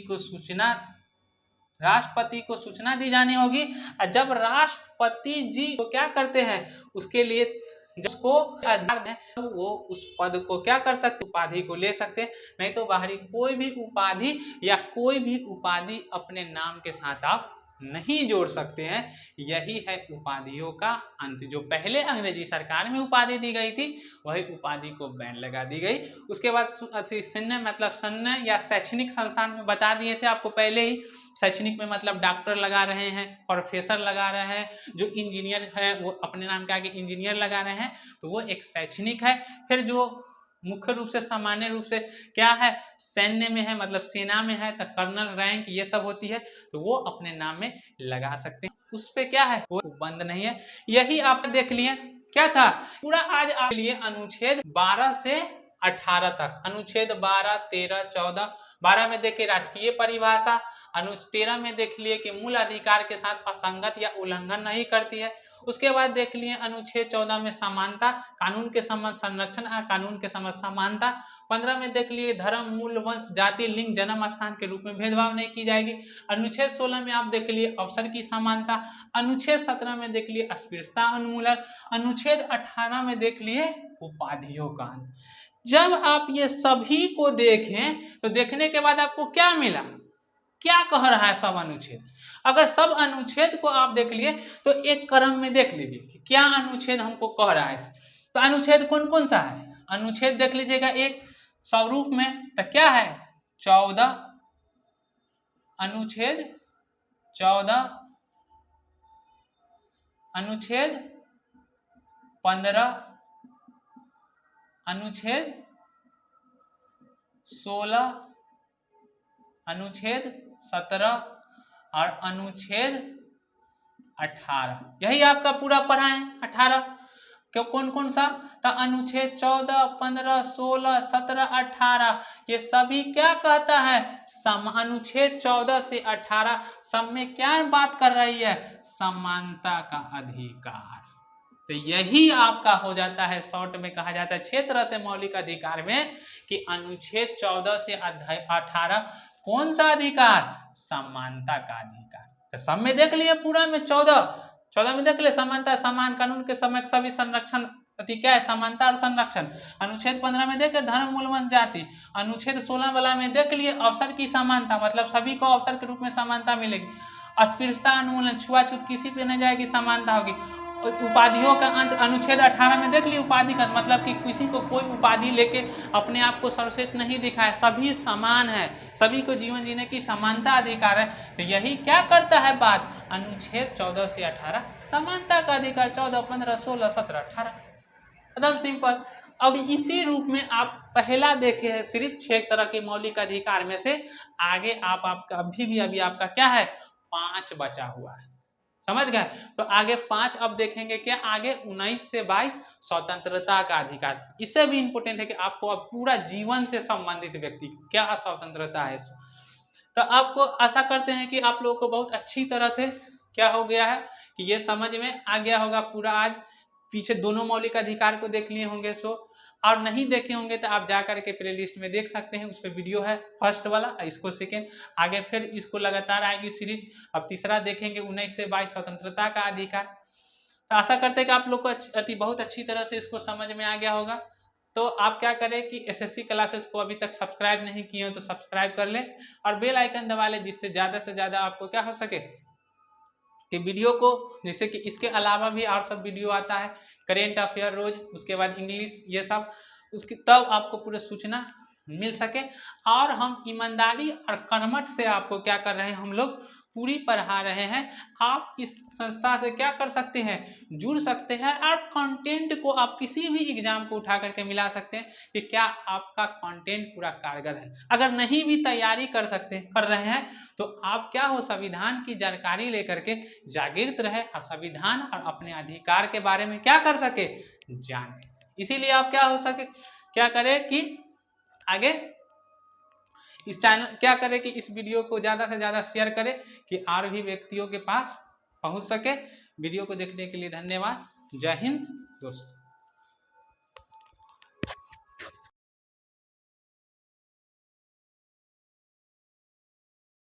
को सूचना दी जानी होगी, और जब राष्ट्रपति जी को क्या करते हैं, उसके लिए जिसको आधार दें वो उस पद को क्या कर सकते, उपाधि को ले सकते हैं, नहीं तो बाहरी कोई भी उपाधि या कोई भी उपाधि अपने नाम के साथ आप नहीं जोड़ सकते हैं। यही है उपाधियों का अंत। जो पहले अंग्रेजी सरकार में उपाधि दी गई थी वही उपाधि को बैन लगा दी गई। उसके बाद सैन्य मतलब सैन्य या शैक्षणिक संस्थान में बता दिए थे आपको पहले ही, शैक्षणिक में मतलब डॉक्टर लगा रहे हैं, प्रोफेसर लगा रहे हैं, जो इंजीनियर है वो अपने नाम के आगे इंजीनियर लगा रहे हैं, तो वो एक शैक्षणिक है। फिर जो मुख्य रूप से सामान्य रूप से क्या है, सैन्य में है मतलब सेना में है, तो कर्नल रैंक ये सब होती है, तो वो अपने नाम में लगा सकते हैं, उस पे क्या है, वो बंद नहीं है। यही आप देख लिए क्या था पूरा आज आपके लिए अनुच्छेद 12 से 18 तक, अनुच्छेद 12, 13, 14, 12 में देखिए राजकीय परिभाषा, अनुच्छेद 13 में देख लिए कि मूल अधिकार के साथ असंगत या उल्लंघन नहीं करती है। उसके बाद देख लिए अनुच्छेद 14 में समानता, कानून के समक्ष संरक्षण और कानून के समक्ष समानता। 15 में देख लिए धर्म, मूल, वंश, जाति, लिंग, जन्म स्थान के रूप में भेदभाव नहीं की जाएगी। अनुच्छेद 16 में आप देख लिए अवसर की समानता। अनुच्छेद 17 में देख लिए अस्पृश्यता उन्मूलन। अनुच्छेद 18 में देख लिए उपाधियों का अंत। जब आप ये सभी को देखें तो देखने के बाद आपको क्या मिला, क्या कह रहा है सब अनुच्छेद। अगर सब अनुच्छेद को आप देख लिए तो एक क्रम में देख लीजिए कि क्या अनुच्छेद हमको कह रहा है। तो अनुच्छेद कौन कौन सा है, अनुच्छेद देख लीजिएगा एक स्वरूप में, तो क्या है 14, अनुच्छेद 14, अनुच्छेद 15, अनुच्छेद 16, अनुच्छेद 17 और अनुच्छेद 18। यही आपका पूरा पढ़ा है 18। क्यों कौन कौन सा, तो अनुच्छेद 14, 15, 16, 17, 18 ये सभी क्या कहता है, अनुच्छेद 14 से 18 सब में क्या बात कर रही है, समानता का अधिकार। तो यही आपका हो जाता है, शॉर्ट में कहा जाता है क्षेत्र से मौलिक अधिकार में कि अनुच्छेद 14 से 18 कौन सा अधिकार, समानता का अधिकार। तो सब में देख लिए पूरा में 14 में देख लिए समानता, समान, कानून के समक्ष सभी संरक्षण, अति क्या है, समानता और संरक्षण। अनुच्छेद 15 में देख धर्म मूलवंश जाति। अनुच्छेद 16 वाला में देख लिए अवसर की समानता, मतलब सभी को अवसर के रूप में समानता मिलेगी। अस्पृश्यता उन्मूलन, छुआछूत किसी पे नहीं जाएगी, समानता होगी। उपाधियों का अंत, अनुच्छेद 18 में देख ली उपाधि का मतलब कि किसी को कोई उपाधि लेके अपने आप को सर्वश्रेष्ठ नहीं दिखाए, सभी समान है, सभी को जीवन जीने की समानता अधिकार है। तो यही क्या करता है बात, अनुच्छेद 14 से 18 समानता का अधिकार, 14, 15, 16, 17, 18, एकदम सिंपल। अब इसी रूप में आप पहला देखे हैं सिर्फ 6 तरह के मौलिक अधिकार में से, आगे आपका अभी आपका क्या है, 5 बचा हुआ है, समझ गए। तो आगे 5 अब देखेंगे क्या, आगे 19 से 22 स्वतंत्रता का अधिकार। इससे भी इंपोर्टेंट है कि आपको अब पूरा जीवन से संबंधित व्यक्ति क्या स्वतंत्रता है। तो आपको आशा करते हैं कि आप लोगों को बहुत अच्छी तरह से क्या हो गया है कि ये समझ में आ गया होगा पूरा। आज पीछे दोनों मौलिक अधिकार को देख लिए होंगे, सो और नहीं देखे होंगे तो आप जाकर के प्लेलिस्ट में देख सकते हैं, उस पर वीडियो है फर्स्ट वाला, इसको सेकेंड, आगे फिर इसको लगातार आएगी सीरीज। अब तीसरा देखेंगे 19 से 22 स्वतंत्रता का अधिकार। तो आशा करते हैं कि आप लोग को बहुत अच्छी तरह से इसको समझ में आ गया होगा। तो आप क्या करें कि एसएससी क्लासेस को अभी तक सब्सक्राइब नहीं किए हो तो सब्सक्राइब कर लें और बेल आइकन दबा लें, जिससे ज़्यादा से ज़्यादा आपको क्या हो सके कि वीडियो को, जैसे कि इसके अलावा भी और सब वीडियो आता है, करेंट अफेयर रोज, उसके बाद इंग्लिश, ये सब, उसकी तब आपको पूरे सूचना मिल सके। और हम ईमानदारी और कर्मठ से आपको क्या कर रहे हैं, हम लोग पूरी पढ़ा रहे हैं। आप इस संस्था से क्या कर सकते हैं, जुड़ सकते हैं और कंटेंट को आप किसी भी एग्जाम को उठा करके मिला सकते हैं कि क्या आपका कंटेंट पूरा कारगर है। अगर नहीं भी तैयारी कर रहे हैं तो आप क्या हो, संविधान की जानकारी लेकर के जागृत रहे और संविधान और अपने अधिकार के बारे में क्या कर सके, जाने। इसीलिए आप क्या हो सके, क्या करें कि आगे इस चैनल क्या करें कि इस वीडियो को ज़्यादा से ज़्यादा शेयर करें कि और भी व्यक्तियों के पास पहुंच सके। वीडियो को देखने के लिए धन्यवाद। जय हिंद दोस्तों।